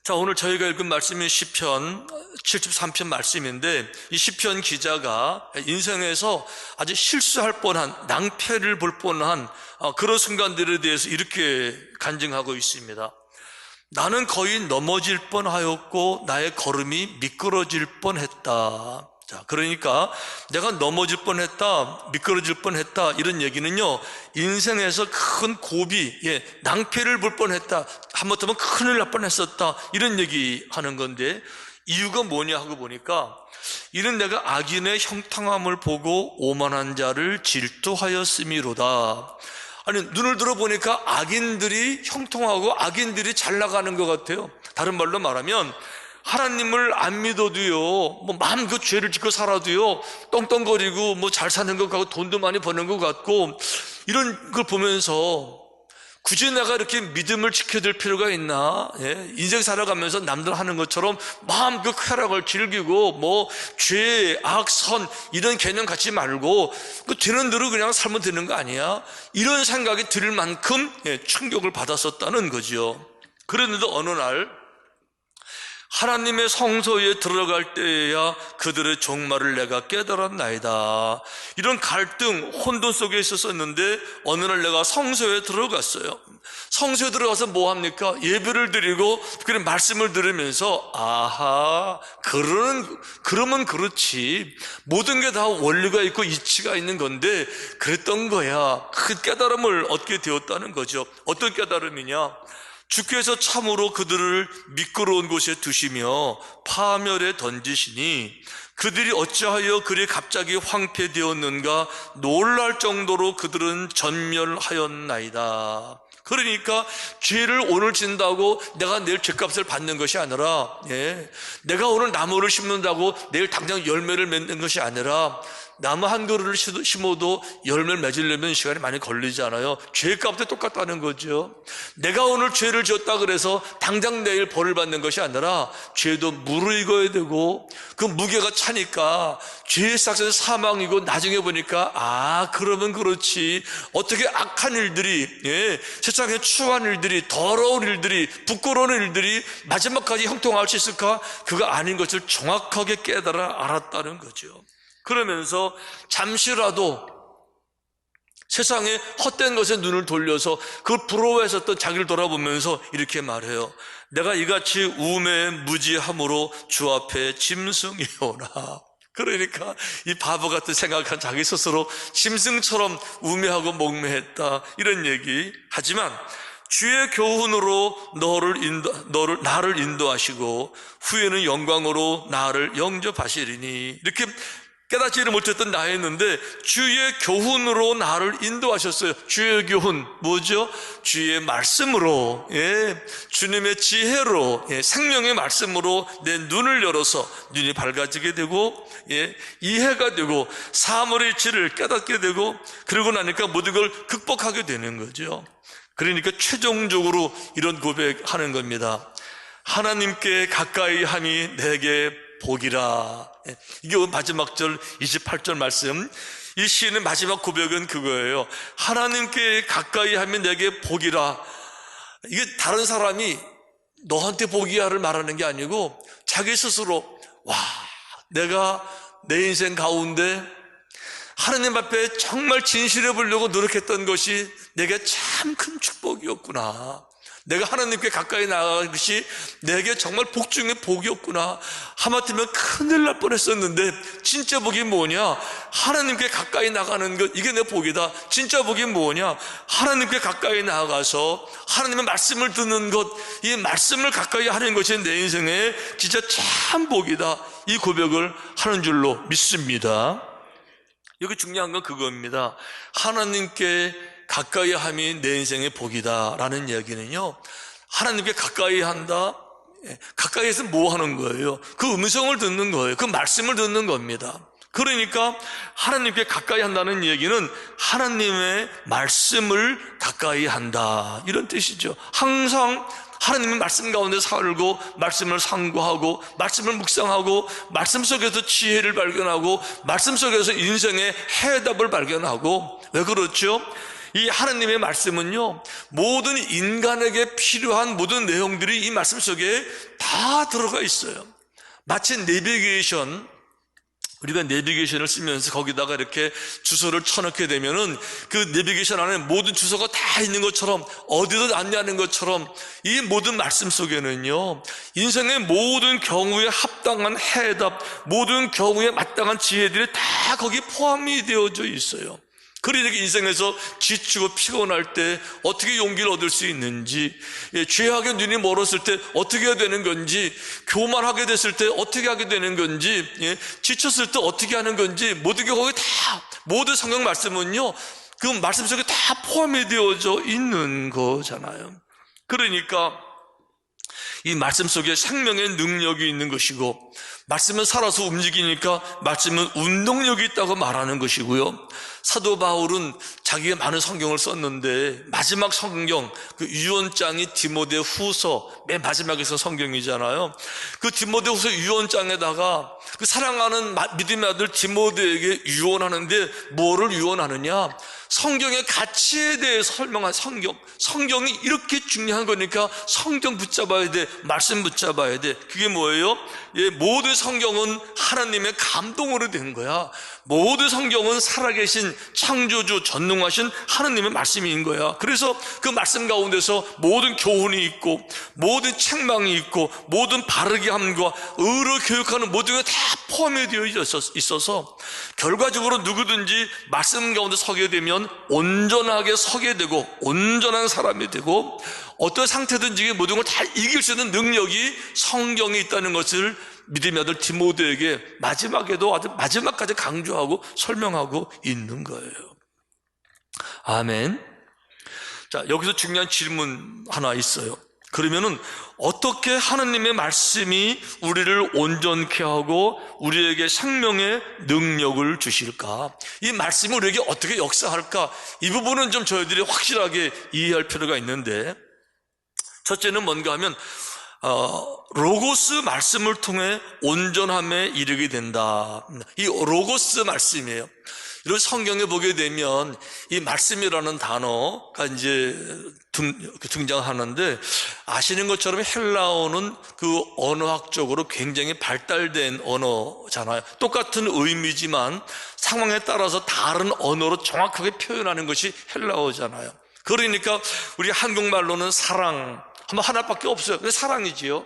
자, 오늘 저희가 읽은 말씀이 시편 73편 말씀인데, 이 시편 기자가 인생에서 아주 실수할 뻔한, 낭패를 볼 뻔한 그런 순간들에 대해서 이렇게 간증하고 있습니다. 나는 거의 넘어질 뻔하였고 나의 걸음이 미끄러질 뻔했다. 자, 그러니까 내가 넘어질 뻔했다, 미끄러질 뻔했다, 이런 얘기는요, 인생에서 큰 고비, 낭패를 볼 뻔했다, 하마터면 큰일 날 뻔했었다, 이런 얘기 하는 건데, 이유가 뭐냐 하고 보니까, 이는 내가 악인의 형통함을 보고 오만한 자를 질투하였음이로다. 아니, 눈을 들어보니까 악인들이 형통하고 악인들이 잘 나가는 것 같아요. 다른 말로 말하면 하나님을 안 믿어도요, 마음껏 죄를 짓고 살아도요, 떵떵거리고 잘 사는 것 같고 돈도 많이 버는 것 같고, 이런 걸 보면서 굳이 내가 이렇게 믿음을 지켜야 될 필요가 있나? 인생 살아가면서 남들 하는 것처럼 마음껏 쾌락을 즐기고 죄, 악, 선 이런 개념 갖지 말고 되는 대로 그냥 살면 되는 거 아니야? 이런 생각이 들 만큼 충격을 받았었다는 거죠. 그런데도 어느 날 하나님의 성소에 들어갈 때에야 그들의 종말을 내가 깨달았나이다. 이런 갈등, 혼돈 속에 있었는데 어느 날 내가 성소에 들어갔어요. 성소에 들어가서 뭐 합니까? 예배를 드리고 그런 말씀을 들으면서 아하, 그러면 그렇지. 모든 게 다 원리가 있고 이치가 있는 건데 그랬던 거야. 그 깨달음을 얻게 되었다는 거죠. 어떤 깨달음이냐? 주께서 참으로 그들을 미끄러운 곳에 두시며 파멸에 던지시니 그들이 어찌하여 그리 갑자기 황폐되었는가 놀랄 정도로 그들은 전멸하였나이다. 그러니까 죄를 오늘 진다고 내가 내일 죄값을 받는 것이 아니라, 내가 오늘 나무를 심는다고 내일 당장 열매를 맺는 것이 아니라, 나무 한 그루를 심어도 열매를 맺으려면 시간이 많이 걸리잖아요. 죄값도 똑같다는 거죠. 내가 오늘 죄를 지었다 그래서 당장 내일 벌을 받는 것이 아니라 죄도 무르익어야 되고 그 무게가 차니까 죄의 삭은 사망이고 나중에 보니까 그러면 그렇지. 어떻게 악한 일들이, 세상에 추한 일들이, 더러운 일들이, 부끄러운 일들이 마지막까지 형통할 수 있을까? 그거 아닌 것을 정확하게 깨달아 알았다는 거죠. 그러면서 잠시라도 세상에 헛된 것에 눈을 돌려서 그걸 부러워했었던 자기를 돌아보면서 이렇게 말해요. 내가 이같이 우매 무지함으로 주 앞에 짐승이오나. 그러니까 이 바보 같은 생각한 자기 스스로 짐승처럼 우매하고 목매했다, 이런 얘기. 하지만 주의 교훈으로 나를 인도하시고 후에는 영광으로 나를 영접하시리니. 이렇게 깨닫지를 못했던 나였는데 주의 교훈으로 나를 인도하셨어요. 주의 교훈 뭐죠? 주의 말씀으로, 주님의 지혜로, 생명의 말씀으로 내 눈을 열어서 눈이 밝아지게 되고, 이해가 되고 사물의 이치를 깨닫게 되고, 그러고 나니까 모든 걸 극복하게 되는 거죠. 그러니까 최종적으로 이런 고백하는 겁니다. 하나님께 가까이 함이 내게 복이라. 이게 마지막 절 28절 말씀. 이 시인의 마지막 고백은 그거예요. 하나님께 가까이 하면 내게 복이라. 이게 다른 사람이 너한테 복이야를 말하는 게 아니고 자기 스스로, 내가 내 인생 가운데 하나님 앞에 정말 진실해 보려고 노력했던 것이 내게 참 큰 축복이었구나. 내가 하나님께 가까이 나아간 것이 내게 정말 복 중에 복이었구나. 하마터면 큰일 날 뻔했었는데 진짜 복이 뭐냐? 하나님께 가까이 나가는 것, 이게 내 복이다. 진짜 복이 뭐냐? 하나님께 가까이 나아가서 하나님의 말씀을 듣는 것, 이 말씀을 가까이 하는 것이 내 인생에 진짜 참 복이다. 이 고백을 하는 줄로 믿습니다. 여기 중요한 건 그겁니다. 하나님께 가까이 함이 내 인생의 복이다 라는 이야기는요, 하나님께 가까이 한다, 가까이에서 뭐 하는 거예요? 그 음성을 듣는 거예요. 그 말씀을 듣는 겁니다. 그러니까 하나님께 가까이 한다는 얘기는 하나님의 말씀을 가까이 한다, 이런 뜻이죠. 항상 하나님의 말씀 가운데 살고 말씀을 상고하고 말씀을 묵상하고 말씀 속에서 지혜를 발견하고 말씀 속에서 인생의 해답을 발견하고. 왜 그렇죠? 이 하나님의 말씀은요, 모든 인간에게 필요한 모든 내용들이 이 말씀 속에 다 들어가 있어요. 마치 내비게이션, 우리가 내비게이션을 쓰면서 거기다가 이렇게 주소를 쳐넣게 되면은 그 내비게이션 안에 모든 주소가 다 있는 것처럼, 어디든 안내하는 것처럼, 이 모든 말씀 속에는요, 인생의 모든 경우에 합당한 해답, 모든 경우에 마땅한 지혜들이 다 거기 포함이 되어져 있어요. 그러니까 인생에서 지치고 피곤할 때 어떻게 용기를 얻을 수 있는지, 죄악의 눈이 멀었을 때 어떻게 해야 되는 건지, 교만하게 됐을 때 어떻게 하게 되는 건지, 지쳤을 때 어떻게 하는 건지, 모든 게 거기 다, 모든 성경 말씀은요, 그 말씀 속에 다 포함이 되어져 있는 거잖아요. 그러니까 이 말씀 속에 생명의 능력이 있는 것이고, 말씀은 살아서 움직이니까 말씀은 운동력이 있다고 말하는 것이고요. 사도 바울은 자기가 많은 성경을 썼는데 마지막 성경, 그 유언장이 디모데 후서 맨 마지막에 쓴 성경이잖아요. 그 디모데 후서 유언장에다가 그 사랑하는 믿음의 아들 디모데에게 유언하는데 뭐를 유언하느냐? 성경의 가치에 대해서 설명한 성경이 이렇게 중요한 거니까 성경 붙잡아야 돼, 말씀 붙잡아야 돼. 그게 뭐예요? 모든 성경은 하나님의 감동으로 된 거야. 모든 성경은 살아계신 창조주, 전능하신 하나님의 말씀인 거야. 그래서 그 말씀 가운데서 모든 교훈이 있고, 모든 책망이 있고, 모든 바르게 함과 의로 교육하는 모든 게 다 포함이 되어 있어서 결과적으로 누구든지 말씀 가운데 서게 되면 온전하게 서게 되고, 온전한 사람이 되고, 어떤 상태든지 모든 걸 다 이길 수 있는 능력이 성경에 있다는 것을 믿음의 아들 디모데에게 마지막에도 아주 마지막까지 강조하고 설명하고 있는 거예요. 아멘. 자, 여기서 중요한 질문 하나 있어요. 그러면은 어떻게 하나님의 말씀이 우리를 온전케 하고 우리에게 생명의 능력을 주실까? 이 말씀이 우리에게 어떻게 역사할까? 이 부분은 좀 저희들이 확실하게 이해할 필요가 있는데, 첫째는 뭔가 하면 로고스 말씀을 통해 온전함에 이르게 된다. 이 로고스 말씀이에요. 이런 성경에 보게 되면 이 말씀이라는 단어가 이제 등장하는데, 아시는 것처럼 헬라어는 그 언어학적으로 굉장히 발달된 언어잖아요. 똑같은 의미지만 상황에 따라서 다른 언어로 정확하게 표현하는 것이 헬라어잖아요. 그러니까 우리 한국말로는 사랑 하나밖에 없어요. 그게 사랑이지요.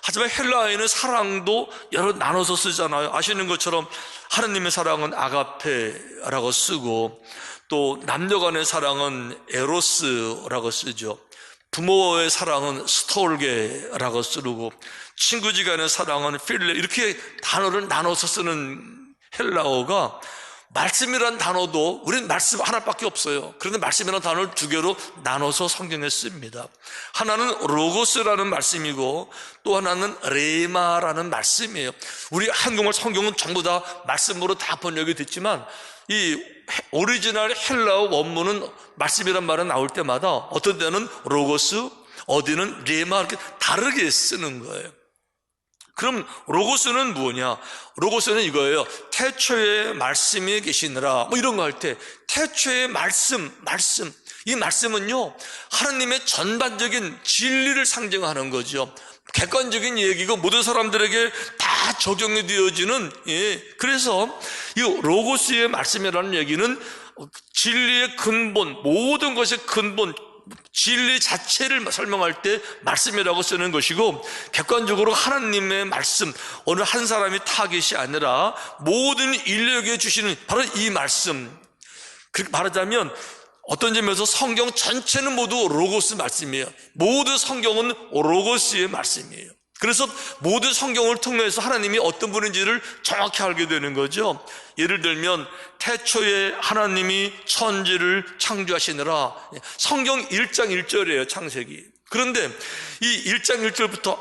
하지만 헬라어에는 사랑도 여러 나눠서 쓰잖아요. 아시는 것처럼 하나님의 사랑은 아가페라고 쓰고, 또 남녀 간의 사랑은 에로스라고 쓰죠. 부모의 사랑은 스톨게라고 쓰고, 친구지간의 사랑은 필레, 이렇게 단어를 나눠서 쓰는 헬라어가, 말씀이라는 단어도 우리는 말씀 하나밖에 없어요. 그런데 말씀이라는 단어를 두 개로 나눠서 성경에 씁니다. 하나는 로고스라는 말씀이고 또 하나는 레마라는 말씀이에요. 우리 한국말 성경은 전부 다 말씀으로 다 번역이 됐지만 이 오리지널 헬라어 원문은 말씀이란 말은 나올 때마다 어떤 때는 로고스, 어디는 레마, 이렇게 다르게 쓰는 거예요. 그럼 로고스는 뭐냐? 로고스는 이거예요. 태초에 말씀이 계시느라, 뭐 이런 거 할 때 태초에 말씀. 이 말씀은요, 하나님의 전반적인 진리를 상징하는 거죠. 객관적인 얘기고 모든 사람들에게 다 적용이 되어지는, 그래서 이 로고스의 말씀이라는 얘기는 진리의 근본, 모든 것의 근본, 진리 자체를 설명할 때 말씀이라고 쓰는 것이고, 객관적으로 하나님의 말씀, 어느 한 사람이 타깃이 아니라 모든 인류에게 주시는 바로 이 말씀. 그렇게 말하자면 어떤 점에서 성경 전체는 모두 로고스 말씀이에요. 모든 성경은 로고스의 말씀이에요. 그래서 모든 성경을 통해서 하나님이 어떤 분인지를 정확히 알게 되는 거죠. 예를 들면 태초에 하나님이 천지를 창조하시느라, 성경 1장 1절이에요, 창세기. 그런데 이 1장 1절부터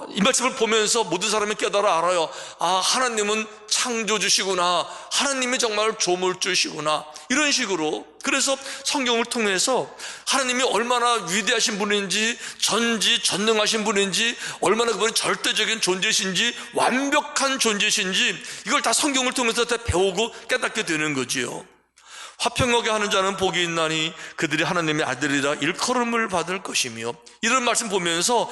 이 말씀을 보면서 모든 사람이 깨달아 알아요. 하나님은 창조주시구나, 하나님이 정말 조물주시구나, 이런 식으로. 그래서 성경을 통해서 하나님이 얼마나 위대하신 분인지, 전지전능하신 분인지, 얼마나 그분이 절대적인 존재신지, 완벽한 존재신지, 이걸 다 성경을 통해서 다 배우고 깨닫게 되는 거지요. 화평하게 하는 자는 복이 있나니 그들이 하나님의 아들이라 일컬음을 받을 것이며, 이런 말씀 보면서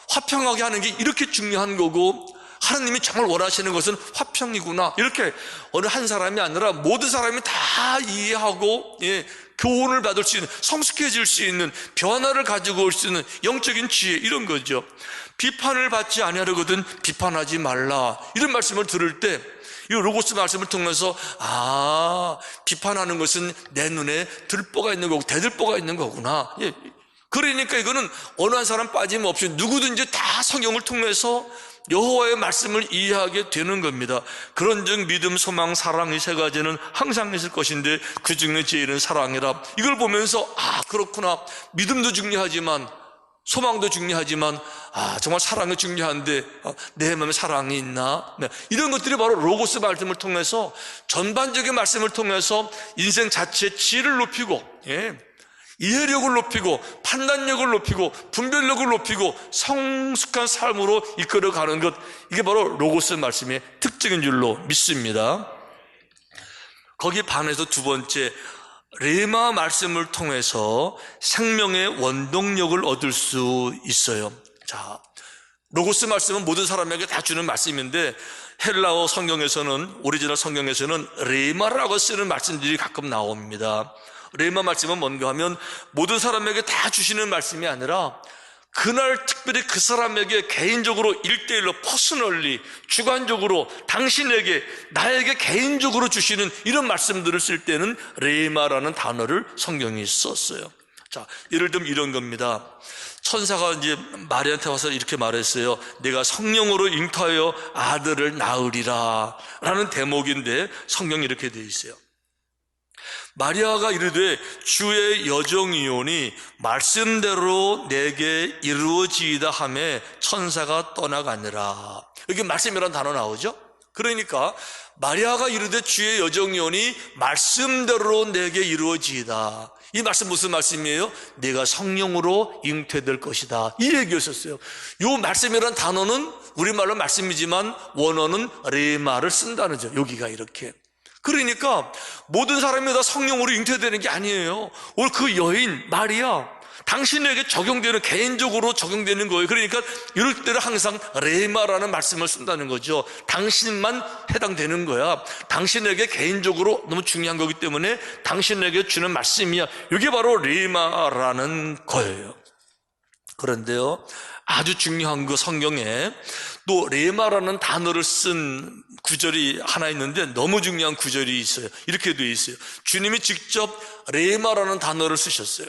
화평하게 하는 게 이렇게 중요한 거고 하나님이 정말 원하시는 것은 화평이구나, 이렇게 어느 한 사람이 아니라 모든 사람이 다 이해하고 교훈을 받을 수 있는, 성숙해질 수 있는, 변화를 가지고 올 수 있는 영적인 지혜, 이런 거죠. 비판을 받지 아니하려거든 비판하지 말라, 이런 말씀을 들을 때 이 로고스 말씀을 통해서 비판하는 것은 내 눈에 들보가 있는 거고 대들보가 있는 거구나. 그러니까 이거는 어느 한 사람 빠짐없이 누구든지 다 성경을 통해서 여호와의 말씀을 이해하게 되는 겁니다. 그런즉 믿음, 소망, 사랑, 이 세 가지는 항상 있을 것인데 그 중에 제일은 사랑이라. 이걸 보면서 그렇구나, 믿음도 중요하지만 소망도 중요하지만 정말 사랑이 중요한데 내 마음에 사랑이 있나? 이런 것들이 바로 로고스 말씀을 통해서, 전반적인 말씀을 통해서 인생 자체의 지혜를 높이고 이해력을 높이고 판단력을 높이고 분별력을 높이고 성숙한 삶으로 이끌어가는 것, 이게 바로 로고스 말씀의 특징인 줄로 믿습니다. 거기에 반해서 두 번째, 레마 말씀을 통해서 생명의 원동력을 얻을 수 있어요. 자, 로고스 말씀은 모든 사람에게 다 주는 말씀인데 헬라어 성경에서는, 오리지널 성경에서는 레마라고 쓰는 말씀들이 가끔 나옵니다. 레마 말씀은 뭔가 하면 모든 사람에게 다 주시는 말씀이 아니라 그날 특별히 그 사람에게 개인적으로 1대1로 퍼스널리, 주관적으로 당신에게, 나에게 개인적으로 주시는 이런 말씀들을 쓸 때는 레마라는 단어를 성경이 썼어요. 자, 예를 들면 이런 겁니다. 천사가 이제 마리아한테 와서 이렇게 말했어요. 내가 성령으로 잉태하여 아들을 낳으리라 라는 대목인데 성경이 이렇게 되어 있어요. 마리아가 이르되 주의 여정이오니 말씀대로 내게 이루어지이다 하매 천사가 떠나가니라. 여기 말씀이라는 단어 나오죠? 그러니까 마리아가 이르되 주의 여정이오니 말씀대로 내게 이루어지이다. 이 말씀 무슨 말씀이에요? 내가 성령으로 잉태될 것이다, 이 얘기였었어요. 이 말씀이라는 단어는 우리말로 말씀이지만 원어는 레마를 쓴다는 거죠. 여기가 이렇게. 그러니까 모든 사람이 다 성령으로 잉태되는 게 아니에요. 오늘 그 여인 마리아, 당신에게 적용되는, 개인적으로 적용되는 거예요. 그러니까 이럴 때는 항상 레마라는 말씀을 쓴다는 거죠. 당신만 해당되는 거야. 당신에게 개인적으로 너무 중요한 거기 때문에 당신에게 주는 말씀이야. 이게 바로 레마라는 거예요. 그런데요, 아주 중요한 거, 성경에 또 레마라는 단어를 쓴 구절이 하나 있는데 너무 중요한 구절이 있어요. 이렇게 되어 있어요. 주님이 직접 레마라는 단어를 쓰셨어요.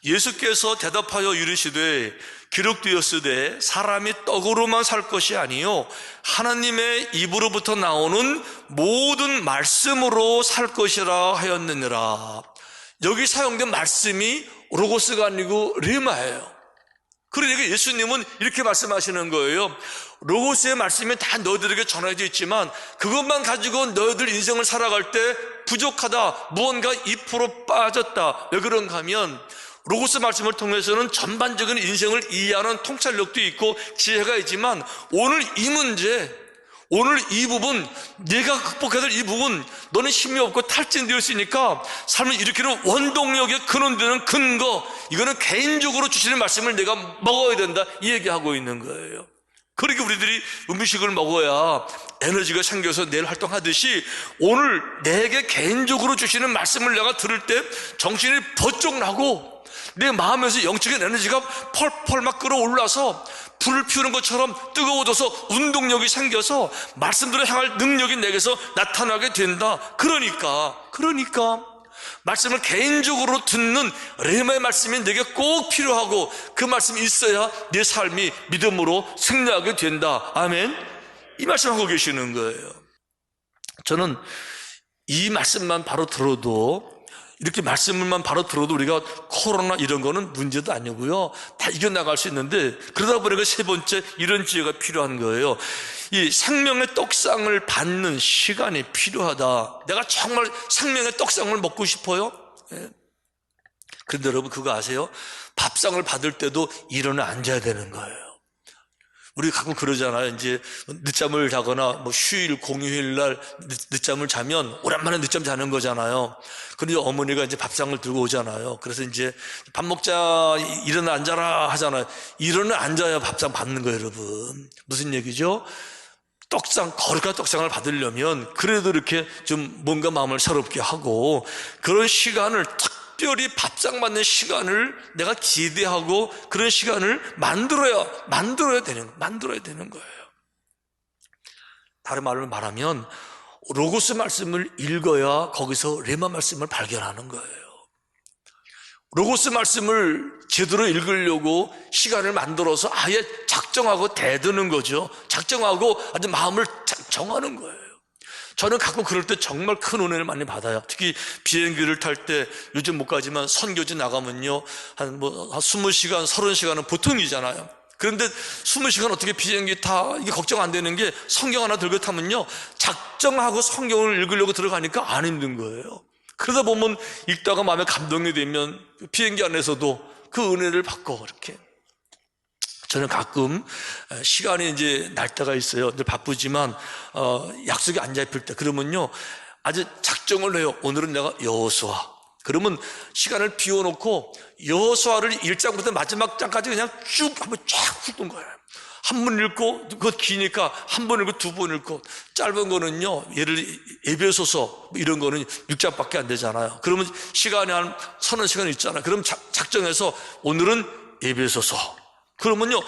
예수께서 대답하여 이르시되 기록되었으되 사람이 떡으로만 살 것이 아니요 하나님의 입으로부터 나오는 모든 말씀으로 살 것이라 하였느니라. 여기 사용된 말씀이 로고스가 아니고 레마예요. 그러니까 예수님은 이렇게 말씀하시는 거예요. 로고스의 말씀이 다 너희들에게 전해져 있지만 그것만 가지고 너희들 인생을 살아갈 때 부족하다, 무언가 2% 빠졌다. 왜 그런가 하면 로고스 말씀을 통해서는 전반적인 인생을 이해하는 통찰력도 있고 지혜가 있지만 오늘 이 문제, 오늘 이 부분, 네가 극복해야 될 이 부분, 너는 힘이 없고 탈진되어 있으니까 삶을 일으키는 원동력의 근원되는 근거, 이거는 개인적으로 주시는 말씀을 내가 먹어야 된다, 이 얘기하고 있는 거예요. 그러니까 우리들이 음식을 먹어야 에너지가 생겨서 내일 활동하듯이 오늘 내게 개인적으로 주시는 말씀을 내가 들을 때 정신이 번쩍 나고 내 마음에서 영적인 에너지가 펄펄 막 끌어올라서 불을 피우는 것처럼 뜨거워져서 운동력이 생겨서 말씀들을 향할 능력이 내게서 나타나게 된다. 그러니까 말씀을 개인적으로 듣는 레마의 말씀이 내게 꼭 필요하고 그 말씀이 있어야 내 삶이 믿음으로 승리하게 된다. 아멘. 이 말씀하고 계시는 거예요. 저는 이 말씀만 바로 들어도, 이렇게 말씀을만 바로 들어도 우리가 코로나 이런 거는 문제도 아니고요, 다 이겨나갈 수 있는데, 그러다 보니까 세 번째 이런 지혜가 필요한 거예요. 이 생명의 떡상을 받는 시간이 필요하다. 내가 정말 생명의 떡상을 먹고 싶어요? 그런데 여러분 그거 아세요? 밥상을 받을 때도 일어나 앉아야 되는 거예요. 우리 가끔 그러잖아요. 이제 늦잠을 자거나 뭐 휴일, 공휴일 날 늦잠을 자면 오랜만에 늦잠 자는 거잖아요. 그런데 어머니가 이제 밥상을 들고 오잖아요. 그래서 이제 밥 먹자, 일어나 앉아라 하잖아요. 일어나 앉아야 밥상 받는 거예요, 여러분. 무슨 얘기죠? 떡상, 거룩한 떡상을 받으려면 그래도 이렇게 좀 뭔가 마음을 새롭게 하고 그런 시간을 특별히 밥상 받는 시간을 내가 기대하고 그런 시간을 만들어야 되는 거예요. 다른 말로 말하면 로고스 말씀을 읽어야 거기서 레마 말씀을 발견하는 거예요. 로고스 말씀을 제대로 읽으려고 시간을 만들어서 아예 작정하고 대드는 거죠. 작정하고 아주 마음을 정하는 거예요. 저는 가끔 그럴 때 정말 큰 은혜를 많이 받아요. 특히 비행기를 탈 때 요즘 못 가지만 선교지 나가면요 한 20시간, 30시간은 보통이잖아요. 그런데 20시간 어떻게 비행기 타? 이게 걱정 안 되는 게 성경 하나 들고 타면요 작정하고 성경을 읽으려고 들어가니까 안 힘든 거예요. 그러다 보면 읽다가 마음에 감동이 되면 비행기 안에서도 그 은혜를 받고 이렇게. 저는 가끔 시간이 이제 날 때가 있어요. 바쁘지만 약속이 안 잡힐 때 그러면요 아주 작정을 해요. 오늘은 내가 여호수아. 그러면 시간을 비워놓고 여호수아를 1장부터 마지막 장까지 그냥 쭉 한번 쫙 훑은 거예요. 한 번 읽고 그것 기니까 한 번 읽고 두 번 읽고 짧은 거는요 예를 에베소서 이런 거는 6장밖에 안 되잖아요. 그러면 시간이 한 서너 시간 있잖아요. 그럼 작정해서 오늘은 에베소서 그러면요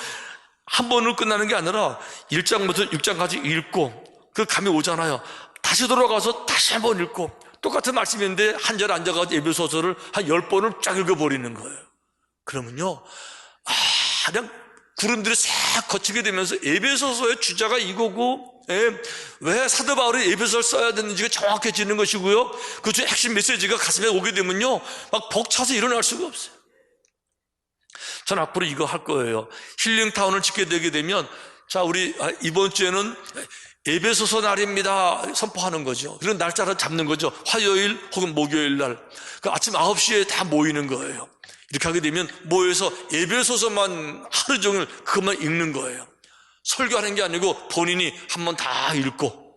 한 번으로 끝나는 게 아니라 1장부터 6장까지 읽고 그 감이 오잖아요. 다시 돌아가서 다시 한 번 읽고 똑같은 말씀인데 한 절 앉아가지고 에베소서를 한 10번을 쫙 읽어버리는 거예요. 그러면요 그냥 구름들이 싹 거치게 되면서 에베소서의 주자가 이거고 왜 사도 바울이 에베소서를 써야 되는지가 정확해지는 것이고요 그 중에 핵심 메시지가 가슴에 오게 되면요 막 벅차서 일어날 수가 없어요. 전 앞으로 이거 할 거예요. 힐링타운을 짓게 되게 되면 자 우리 이번 주에는 에베소서 날입니다 선포하는 거죠. 그런 날짜를 잡는 거죠. 화요일 혹은 목요일 날 그 아침 9시에 다 모이는 거예요. 이렇게 하게 되면 모여서 에베소서만 하루 종일 그것만 읽는 거예요. 설교하는 게 아니고 본인이 한번 다 읽고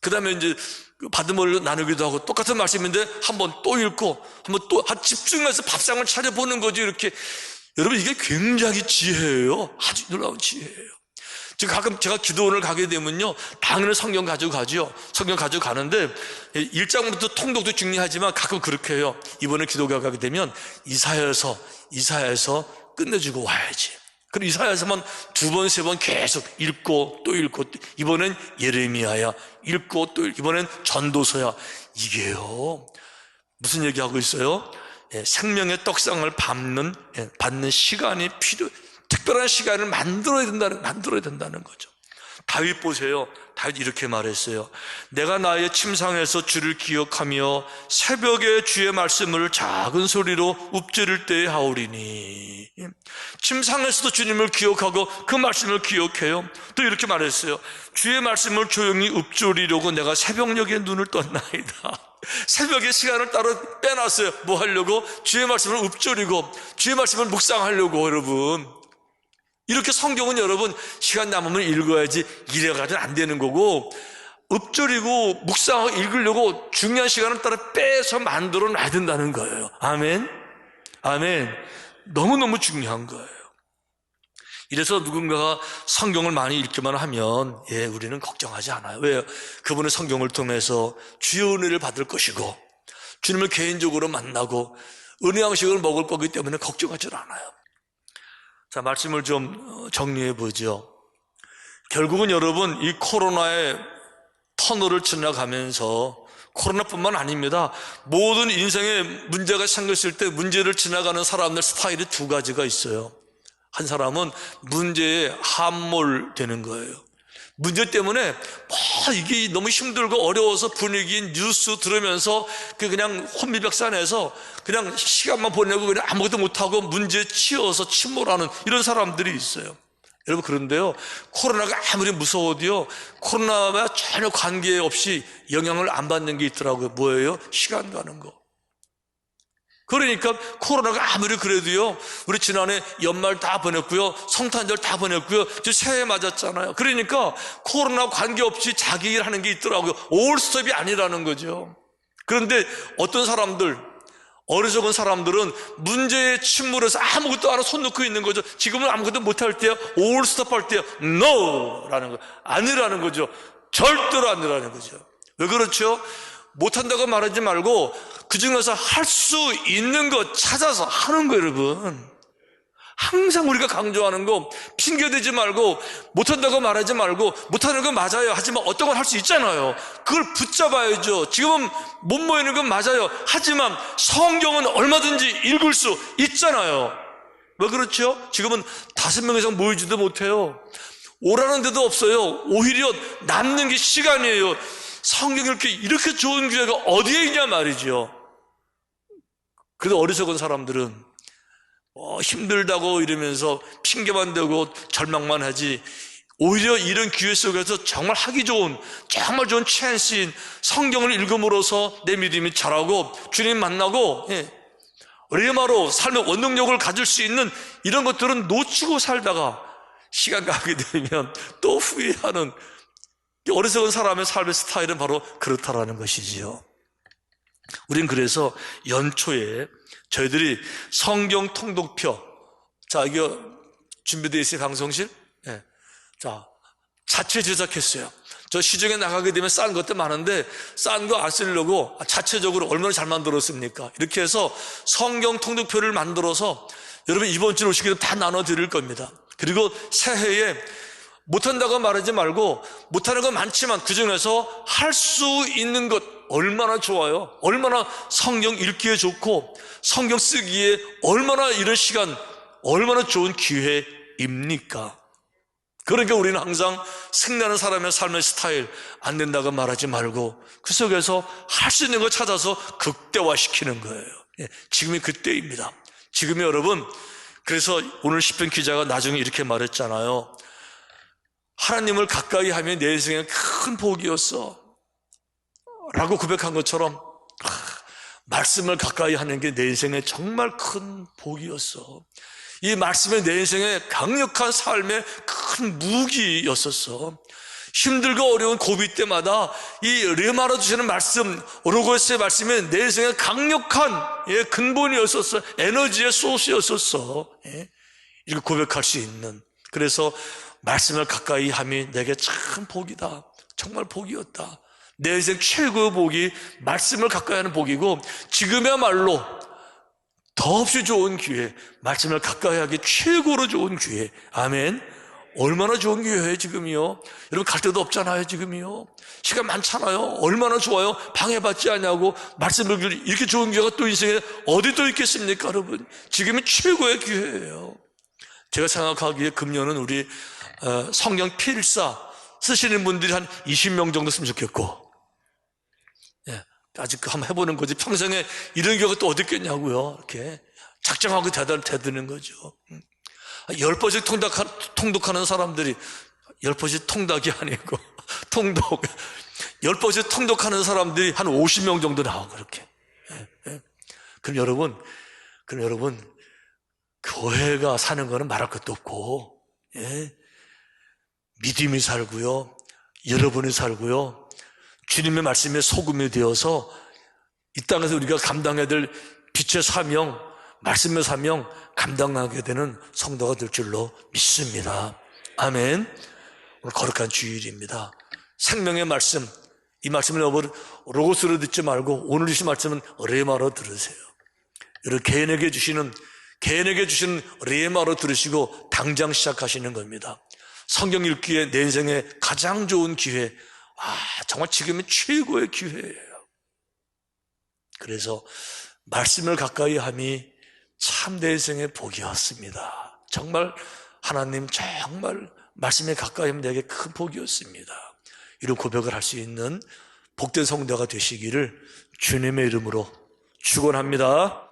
그 다음에 이제 받음을 나누기도 하고 똑같은 말씀인데 한번 또 읽고 한번 또 집중해서 밥상을 차려보는 거죠. 이렇게 여러분 이게 굉장히 지혜예요. 아주 놀라운 지혜예요. 지금 가끔 제가 기도원을 가게 되면요 당연히 성경 가지고 가죠. 성경 가지고 가는데 1장부터 통독도 중요하지만 가끔 그렇게 해요. 이번에 기도가 가게 되면 이사야에서 끝내주고 와야지. 그리고 이사야에서만 두 번, 세 번 계속 읽고 또 읽고 이번엔 예레미야야 읽고 또 이번엔 전도서야. 이게요 무슨 얘기하고 있어요? 생명의 떡상을 받는 시간이 특별한 시간을 만들어야 된다는 거죠. 다윗 보세요. 다윗 이렇게 말했어요. 내가 나의 침상에서 주를 기억하며 새벽에 주의 말씀을 작은 소리로 읊조릴 때에 하오리니. 침상에서도 주님을 기억하고 그 말씀을 기억해요. 또 이렇게 말했어요. 주의 말씀을 조용히 읊조리려고 내가 새벽녘에 눈을 떴나이다. 새벽에 시간을 따로 빼놨어요. 뭐 하려고? 주의 말씀을 읊조리고 주의 말씀을 묵상하려고. 여러분 이렇게 성경은 여러분 시간 남으면 읽어야지 이래가지고는 안 되는 거고 읊조리고 묵상하고 읽으려고 중요한 시간을 따로 빼서 만들어 놔야 된다는 거예요. 아멘. 아멘. 너무너무 중요한 거예요. 이래서 누군가가 성경을 많이 읽기만 하면 우리는 걱정하지 않아요. 왜요? 그분의 성경을 통해서 주의 은혜를 받을 것이고 주님을 개인적으로 만나고 은혜 양식을 먹을 거기 때문에 걱정하지 않아요. 자, 말씀을 좀 정리해 보죠. 결국은 여러분 이 코로나의 터널을 지나가면서 코로나뿐만 아닙니다. 모든 인생에 문제가 생겼을 때 문제를 지나가는 사람들 스타일이 두 가지가 있어요. 한 사람은 문제에 함몰되는 거예요. 문제 때문에 이게 너무 힘들고 어려워서 분위기 뉴스 들으면서 그냥 혼미백산해서 그냥 시간만 보내고 그냥 아무것도 못하고 문제에 치여서 침몰하는 이런 사람들이 있어요. 여러분 그런데요 코로나가 아무리 무서워도요 코로나와 전혀 관계없이 영향을 안 받는 게 있더라고요. 뭐예요? 시간 가는 거. 그러니까 코로나가 아무리 그래도요, 우리 지난해 연말 다 보냈고요, 성탄절 다 보냈고요, 이제 새해 맞았잖아요. 그러니까 코로나 관계없이 자기 일 하는 게 있더라고요. 올스톱이 아니라는 거죠. 그런데 어떤 사람들, 어리석은 사람들은 문제에 침몰해서 아무것도 안 하고 손 놓고 있는 거죠. 지금은 아무것도 못할 때야, 올스톱 할 때야, NO! 라는 거. 아니라는 거죠. 절대로 아니라는 거죠. 왜 그렇죠? 못한다고 말하지 말고 그 중에서 할 수 있는 것 찾아서 하는 거예요, 여러분. 항상 우리가 강조하는 거, 핑계대지 말고 못한다고 말하지 말고 못하는 건 맞아요. 하지만 어떤 건 할 수 있잖아요. 그걸 붙잡아야죠. 지금은 못 모이는 건 맞아요. 하지만 성경은 얼마든지 읽을 수 있잖아요. 왜 그렇죠? 지금은 5명 이상 모이지도 못해요. 오라는 데도 없어요. 오히려 남는 게 시간이에요. 성경 이렇게 좋은 기회가 어디에 있냐 말이죠. 그래도 어리석은 사람들은 힘들다고 이러면서 핑계만 대고 절망만 하지, 오히려 이런 기회 속에서 정말 하기 좋은, 정말 좋은 찬스인 성경을 읽음으로써 내 믿음이 자라고 주님 만나고 레마로 삶의 원동력을 가질 수 있는 이런 것들은 놓치고 살다가 시간 가게 되면 또 후회하는, 어리석은 사람의 삶의 스타일은 바로 그렇다라는 것이지요. 우린 그래서 연초에 저희들이 성경 통독표, 자, 이거 준비되어 있어요, 방송실? 네. 자, 자체 제작했어요. 저 시중에 나가게 되면 싼 것도 많은데 싼 거 안 쓰려고 자체적으로 얼마나 잘 만들었습니까? 이렇게 해서 성경 통독표를 만들어서 여러분 이번 주에 오시게 되면 다 나눠드릴 겁니다. 그리고 새해에 못한다고 말하지 말고 못하는 건 많지만 그 중에서 할 수 있는 것 얼마나 좋아요. 얼마나 성경 읽기에 좋고 성경 쓰기에 얼마나 이런 시간 얼마나 좋은 기회입니까? 그러니까 우리는 항상 승리하는 사람의 삶의 스타일 안 된다고 말하지 말고 그 속에서 할 수 있는 거 찾아서 극대화시키는 거예요. 지금이 그때입니다. 지금이 여러분, 그래서 오늘 시편 기자가 나중에 이렇게 말했잖아요. 하나님을 가까이 하면 내 인생에 큰 복이었어 라고 고백한 것처럼 말씀을 가까이 하는 게 내 인생에 정말 큰 복이었어. 이 말씀이 내 인생에 강력한 삶의 큰 무기였었어. 힘들고 어려운 고비 때마다 이 레마로 주시는 말씀, 로고스의 말씀이 내 인생에 강력한 근본이었었어. 에너지의 소스였었어. 이렇게 고백할 수 있는. 그래서 말씀을 가까이 함이 내게 참 복이다. 정말 복이었다. 내 인생 최고의 복이 말씀을 가까이 하는 복이고, 지금이야말로 더없이 좋은 기회, 말씀을 가까이 하기 최고로 좋은 기회. 아멘. 얼마나 좋은 기회예요 지금이요. 여러분 갈 데도 없잖아요 지금이요. 시간 많잖아요. 얼마나 좋아요. 방해받지 않냐고 말씀을 이렇게 좋은 기회가 또 인생에 어디 또 있겠습니까 여러분. 지금이 최고의 기회예요. 제가 생각하기에 금년은 우리 성경 필사 쓰시는 분들이 한 20명 정도 쓰면 좋겠고, 아직 한번 해보는 거지 평생에 이런 경우가 또 어디 있겠냐고요. 이렇게 작정하고 대드는 거죠. 10번씩 통독하는 사람들이, 10번씩 통닭이 아니고 통독, 10번씩 통독하는 사람들이 한 50명 정도 나오고 그렇게. 그럼 여러분 교회가 사는 거는 말할 것도 없고, 믿음이 살고요, 여러분이 살고요, 주님의 말씀에 소금이 되어서 이 땅에서 우리가 감당해야 될 빛의 사명, 말씀의 사명 감당하게 되는 성도가 될 줄로 믿습니다. 아멘. 오늘 거룩한 주일입니다. 생명의 말씀, 이 말씀을 로고스로 듣지 말고 오늘 주신 말씀은 레마로 들으세요. 여러분 개인에게 주시는 레마로 들으시고 당장 시작하시는 겁니다. 성경 읽기에 내 인생의 가장 좋은 기회, 정말 지금이 최고의 기회예요. 그래서 말씀을 가까이 함이 참 내 인생의 복이었습니다. 정말 하나님 정말 말씀에 가까이 하면 내게 큰 복이었습니다. 이런 고백을 할 수 있는 복된 성도가 되시기를 주님의 이름으로 축원합니다.